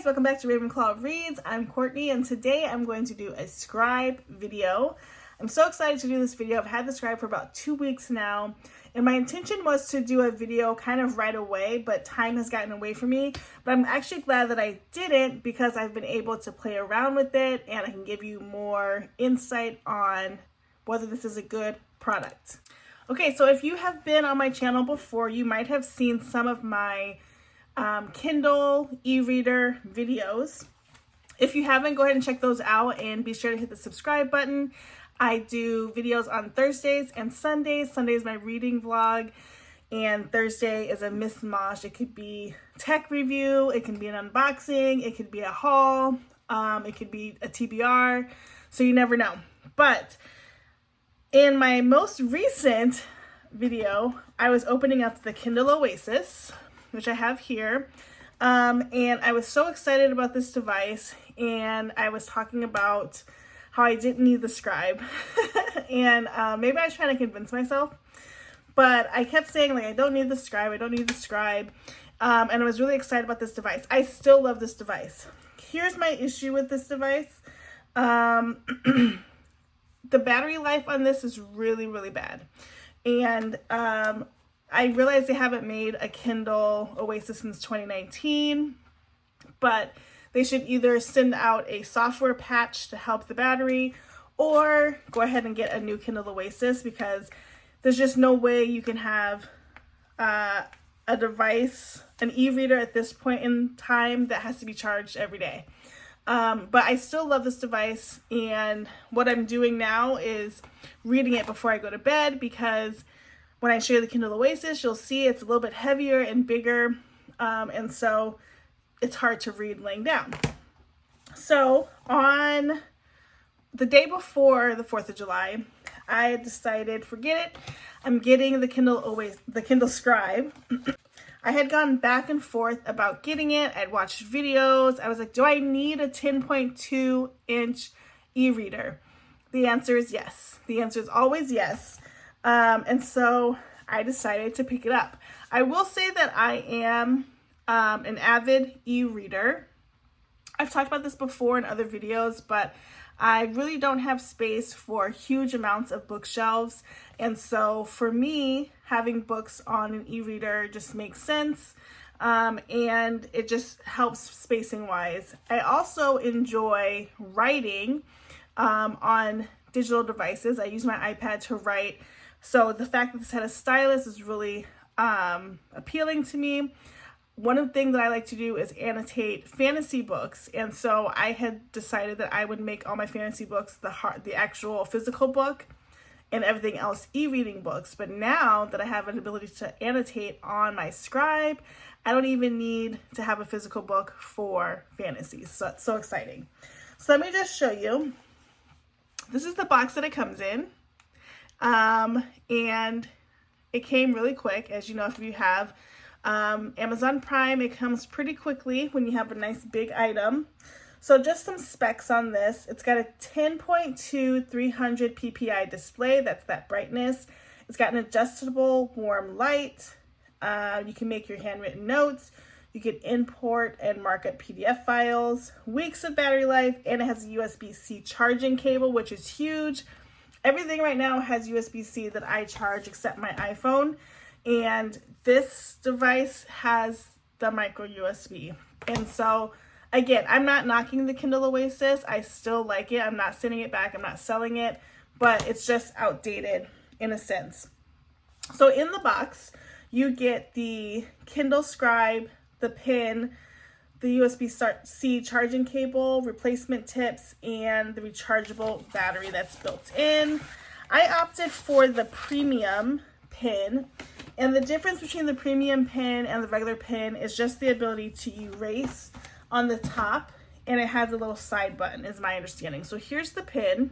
guys, welcome back to Ravenclaw Reads. I'm Courtney and today I'm going to do a Scribe video. I'm so excited to do this video. I've had the Scribe for about 2 weeks now and my intention was to do a video kind of right away, but time has gotten away from me. But I'm actually glad that I didn't because I've been able to play around with it and I can give you more insight on whether this is a good product. Okay, so if you have been on my channel before, you might have seen some of my Kindle e-reader videos. If you haven't, go ahead and check those out and be sure to hit the subscribe button. I do videos on Thursdays and Sundays. Sunday is my reading vlog and Thursday is a mishmash. It could be tech review, it can be an unboxing, it could be a haul, it could be a TBR, so you never know. But in my most recent video, I was opening up the Kindle Oasis, which I have here, and I was so excited about this device, and I was talking about how I didn't need the Scribe, and maybe I was trying to convince myself, but I kept saying, like, I don't need the Scribe, I don't need the Scribe, and I was really excited about this device. I still love this device. Here's my issue with this device. The battery life on this is really, really bad, and I realize they haven't made a Kindle Oasis since 2019, but they should either send out a software patch to help the battery or go ahead and get a new Kindle Oasis because there's just no way you can have a device, an e-reader at this point in time that has to be charged every day. But I still love this device, and what I'm doing now is reading it before I go to bed because when I show you the Kindle Oasis, you'll see it's a little bit heavier and bigger, and so it's hard to read laying down. So on the day before the 4th of July, I decided, forget it, I'm getting the Kindle Scribe. I had gone back and forth about getting it. I'd watched videos. I was like, do I need a 10.2 inch e-reader? The answer is yes. The answer is always yes. And so I decided to pick it up. I will say that I am an avid e-reader. I've talked about this before in other videos, but I really don't have space for huge amounts of bookshelves. And so for me, having books on an e-reader just makes sense. And it just helps spacing wise. I also enjoy writing on digital devices. I use my iPad to write. So the fact that this had a stylus is really appealing to me. One of the things that I like to do is annotate fantasy books. And so I had decided that I would make all my fantasy books the actual physical book and everything else e-reading books. But now that I have an ability to annotate on my Scribe, I don't even need to have a physical book for fantasies. So that's so exciting. So let me just show you. This is the box that it comes in. And it came really quick. As you know, if you have Amazon Prime, it comes pretty quickly when you have a nice big item. So just some specs on this. It's got a 10.2 300 ppi display. That's that brightness. It's got an adjustable warm light. You can make your handwritten notes. You can import and markup PDF files. Weeks of battery life, and it has a USB-C charging cable, which is huge. Everything right now has USB-C that I charge except my iPhone, and this device has the micro USB. And so again, I'm not knocking the Kindle Oasis. I still like it. I'm not sending it back. I'm not selling it, but it's just outdated in a sense. So in the box, you get the Kindle Scribe, the pen, the USB-C charging cable, replacement tips, and the rechargeable battery that's built in. I opted for the premium pen, and the difference between the premium pen and the regular pen is just the ability to erase on the top, and it has a little side button, is my understanding. So here's the pen.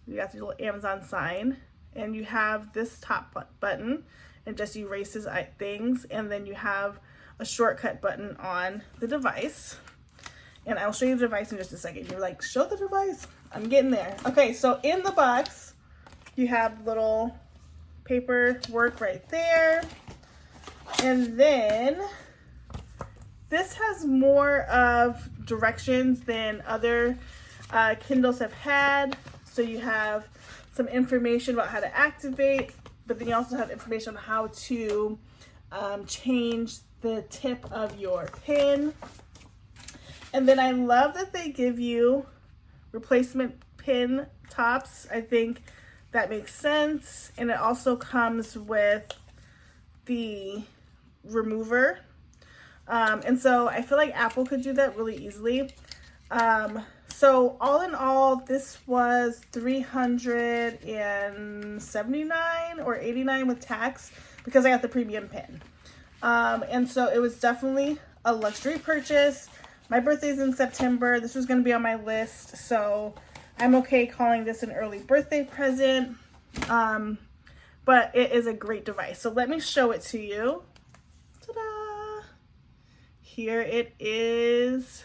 You got the little Amazon sign, and you have this top button, and just erases things, and then you have a shortcut button on the device, and I'll show you the device in just a second. You're like, show the device? I'm getting there. Okay, so in the box you have little paperwork right there, and then this has more of directions than other Kindles have had. So you have some information about how to activate, but then you also have information on how to change the tip of your pen. And then I love that they give you replacement pin tops. I think that makes sense. And it also comes with the remover. And so I feel like Apple could do that really easily. So all in all, this was $379 or $89 with tax because I got the premium pen. And so it was definitely a luxury purchase. My birthday's in September. This was going to be on my list, so I'm okay calling this an early birthday present. But it is a great device. So let me show it to you. Ta-da! Here it is.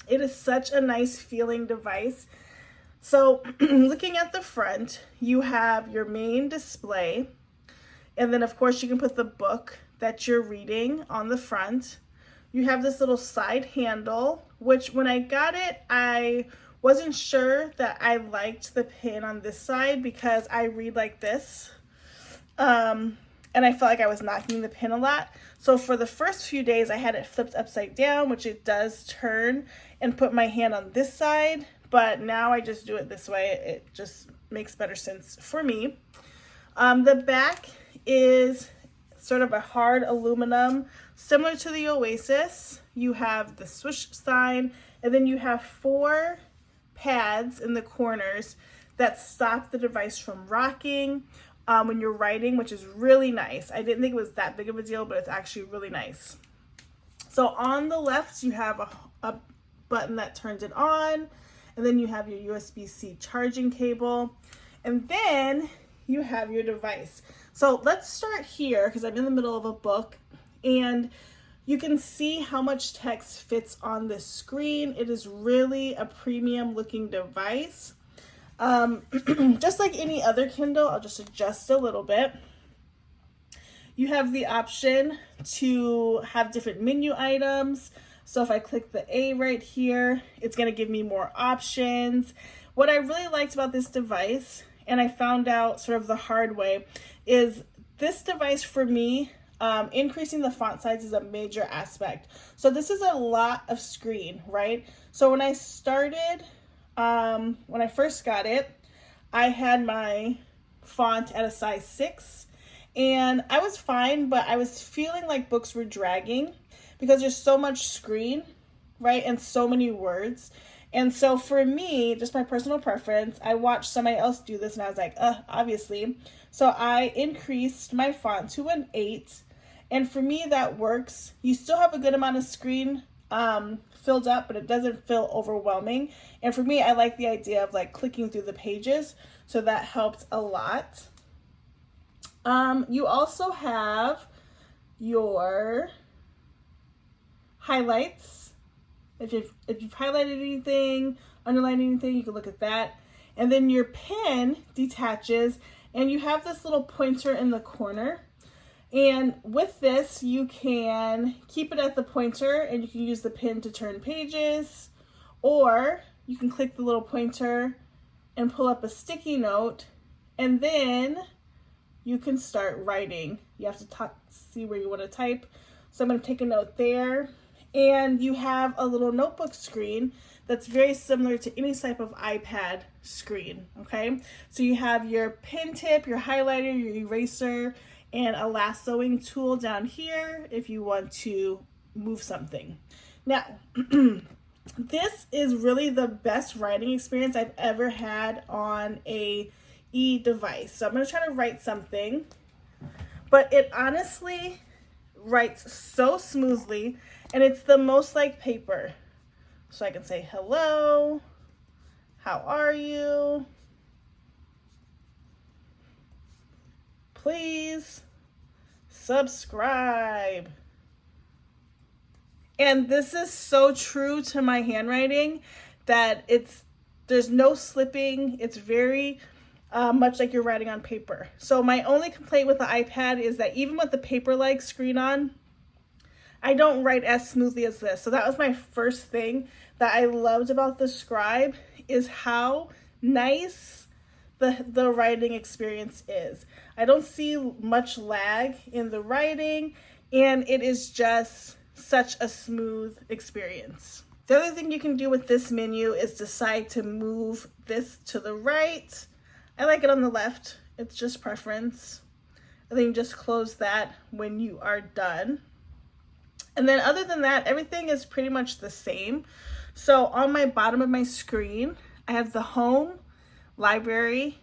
It is such a nice feeling device. So looking at the front, you have your main display. And then of course you can put the book that you're reading on the front. You have this little side handle, which when I got it, I wasn't sure that I liked the pen on this side because I read like this. And I felt like I was knocking the pen a lot. So for the first few days, I had it flipped upside down, which it does turn and put my hand on this side. But now I just do it this way. It just makes better sense for me. The back is sort of a hard aluminum, similar to the Oasis. You have the swoosh sign, and then you have 4 pads in the corners that stop the device from rocking when you're writing, which is really nice. I didn't think it was that big of a deal, but it's actually really nice. So on the left, you have a button that turns it on, and then you have your USB-C charging cable, and then you have your device. So let's start here because I'm in the middle of a book, and you can see how much text fits on the screen. It is really a premium looking device. Just like any other Kindle, I'll just adjust a little bit. You have the option to have different menu items. So if I click the A right here, it's going to give me more options. What I really liked about this device, and I found out sort of the hard way, is this device for me, increasing the font size is a major aspect. So this is a lot of screen, right? So when I started, when I first got it, I had my font at a size 6, and I was fine, but I was feeling like books were dragging because there's so much screen, right? And so many words. And so for me, just my personal preference, I watched somebody else do this and I was like, obviously. So I increased my font to an 8. And for me, that works. You still have a good amount of screen filled up, but it doesn't feel overwhelming. And for me, I like the idea of like clicking through the pages. So that helped a lot. You also have your highlights. If you've highlighted anything, underlined anything, you can look at that. And then your pen detaches and you have this little pointer in the corner. And with this, you can keep it at the pointer and you can use the pen to turn pages, or you can click the little pointer and pull up a sticky note, and then you can start writing. You have to see where you want to type. So I'm going to take a note there. And you have a little notebook screen that's very similar to any type of iPad screen, okay? So you have your pen tip, your highlighter, your eraser, and a lassoing tool down here if you want to move something. Now, this is really the best writing experience I've ever had on a e-device. So I'm going to try to write something, but it honestly writes so smoothly, and it's the most like paper. So I can say, hello, how are you? Please subscribe. And this is so true to my handwriting that there's no slipping. It's very much like you're writing on paper. So my only complaint with the iPad is that even with the paper-like screen on, I don't write as smoothly as this. So that was my first thing that I loved about the Scribe, is how nice the writing experience is. I don't see much lag in the writing, and it is just such a smooth experience. The other thing you can do with this menu is decide to move this to the right. I like it on the left. It's just preference. And then you just close that when you are done. And then other than that, everything is pretty much the same. So on my bottom of my screen, I have the home, library,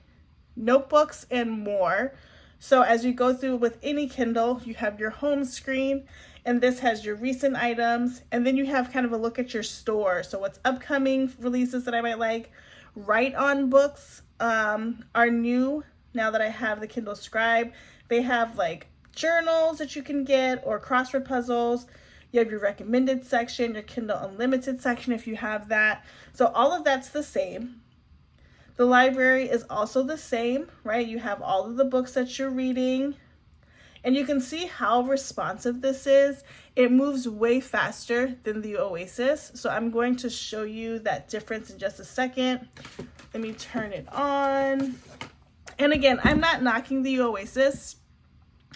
notebooks, and more. So as you go through with any Kindle, you have your home screen, and this has your recent items, and then you have kind of a look at your store. So what's upcoming releases that I might like. Write on books are new now that I have the Kindle Scribe. They have like journals that you can get, or crossword puzzles. You have your recommended section, your Kindle Unlimited section if you have that. So all of that's the same. The library is also the same, right? You have all of the books that you're reading. And you can see how responsive this is. It moves way faster than the Oasis. So I'm going to show you that difference in just a second. Let me turn it on. And again, I'm not knocking the Oasis.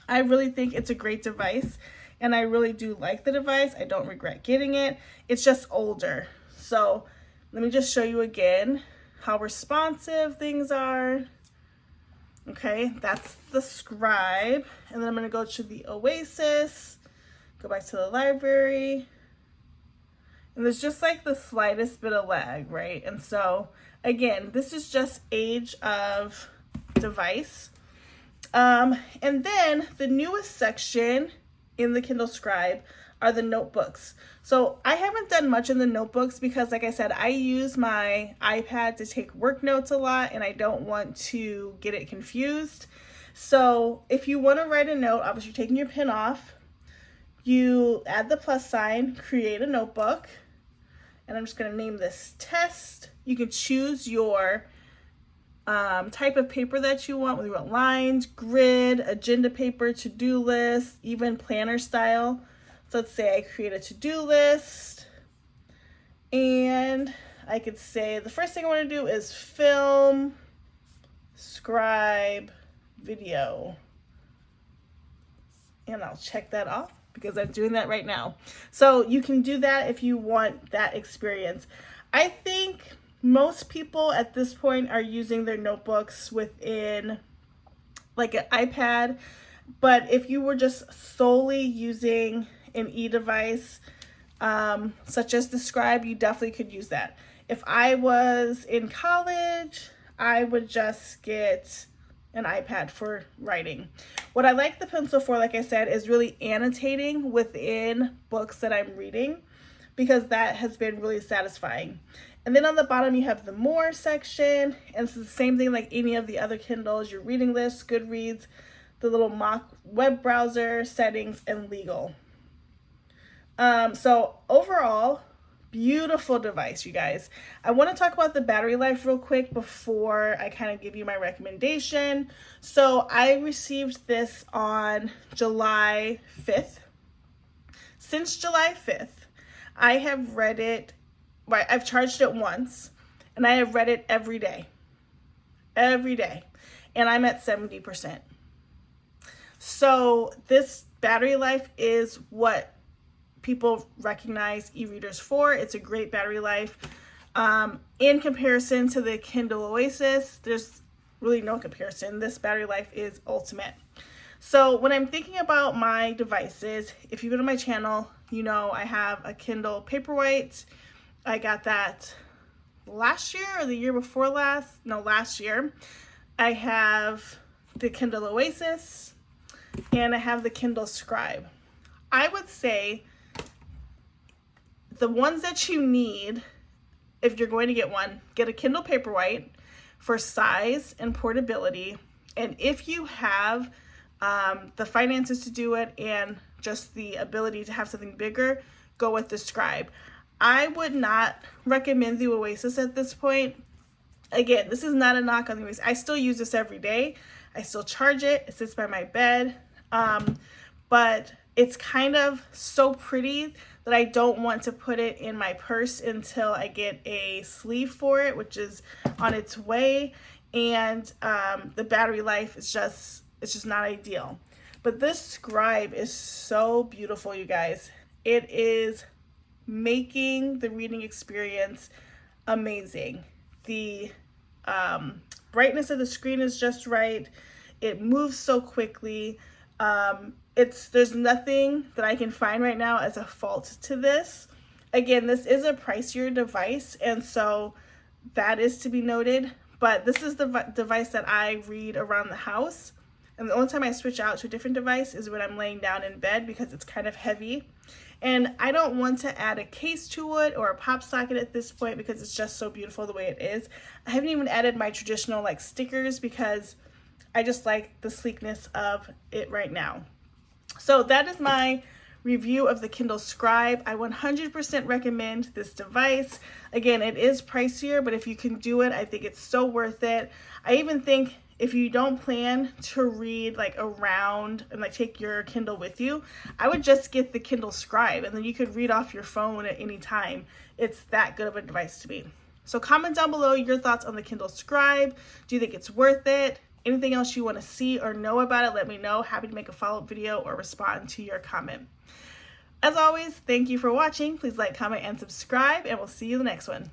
I really think it's a great device, and I really do like the device. I don't regret getting it. It's just older. So let me just show you again how responsive things are. Okay, that's the Scribe. And then I'm gonna go to the Oasis, go back to the library. And there's just like the slightest bit of lag, right? And so again, this is just age of device. And then the newest section in the Kindle Scribe are the notebooks. So I haven't done much in the notebooks because, like I said, I use my iPad to take work notes a lot, and I don't want to get it confused. So if you want to write a note, obviously you're taking your pen off, you add the plus sign, create a notebook, and I'm just going to name this test. You can choose your type of paper that you want, whether you want lines, grid, agenda paper, to-do list, even planner style. So let's say I create a to-do list, and I could say the first thing I want to do is film, Scribe, video. And I'll check that off because I'm doing that right now. So you can do that if you want that experience. I think most people at this point are using their notebooks within like an iPad, but if you were just solely using an e-device such as the Scribe, you definitely could use that. If I was in college, I would just get an iPad for writing. What I like the pencil for, like I said, is really annotating within books that I'm reading, because that has been really satisfying. And then on the bottom, you have the more section, and it's the same thing like any of the other Kindles, your reading list, Goodreads, the little mock web browser, settings, and legal. So overall, beautiful device, you guys. I want to talk about the battery life real quick before I kind of give you my recommendation. So I received this on July 5th. Since July 5th, I have read it. Right, I've charged it once, and I have read it every day, and I'm at 70%. So this battery life is what people recognize e-readers for. It's a great battery life. In comparison to the Kindle Oasis, there's really no comparison. This battery life is ultimate. So when I'm thinking about my devices, if you go to my channel, you know I have a Kindle Paperwhite. I got that last year or the year before last. No, last year. I have the Kindle Oasis, and I have the Kindle Scribe. I would say the ones that you need, if you're going to get one, get a Kindle Paperwhite for size and portability. And if you have the finances to do it and just the ability to have something bigger, go with the Scribe. I would not recommend the Oasis at this point. Again, this is not a knock on the Oasis. I still use this every day. I still charge it. It sits by my bed. But it's kind of so pretty that I don't want to put it in my purse until I get a sleeve for it, which is on its way. And the battery life is just not ideal. But this Scribe is so beautiful, you guys. It is making the reading experience amazing. The brightness of the screen is just right. It moves so quickly. There's nothing that I can find right now as a fault to this. Again, this is a pricier device, and so that is to be noted. But this is the device that I read around the house. And the only time I switch out to a different device is when I'm laying down in bed because it's kind of heavy. And I don't want to add a case to it or a pop socket at this point because it's just so beautiful the way it is. I haven't even added my traditional like stickers because I just like the sleekness of it right now. So that is my review of the Kindle Scribe. I 100% recommend this device. Again, it is pricier, but if you can do it, I think it's so worth it. I even think if you don't plan to read like around and like take your Kindle with you, I would just get the Kindle Scribe and then you could read off your phone at any time. It's that good of a device to be. So comment down below your thoughts on the Kindle Scribe. Do you think it's worth it? Anything else you want to see or know about it, let me know. Happy to make a follow-up video or respond to your comment. As always, thank you for watching. Please like, comment, and subscribe, and we'll see you in the next one.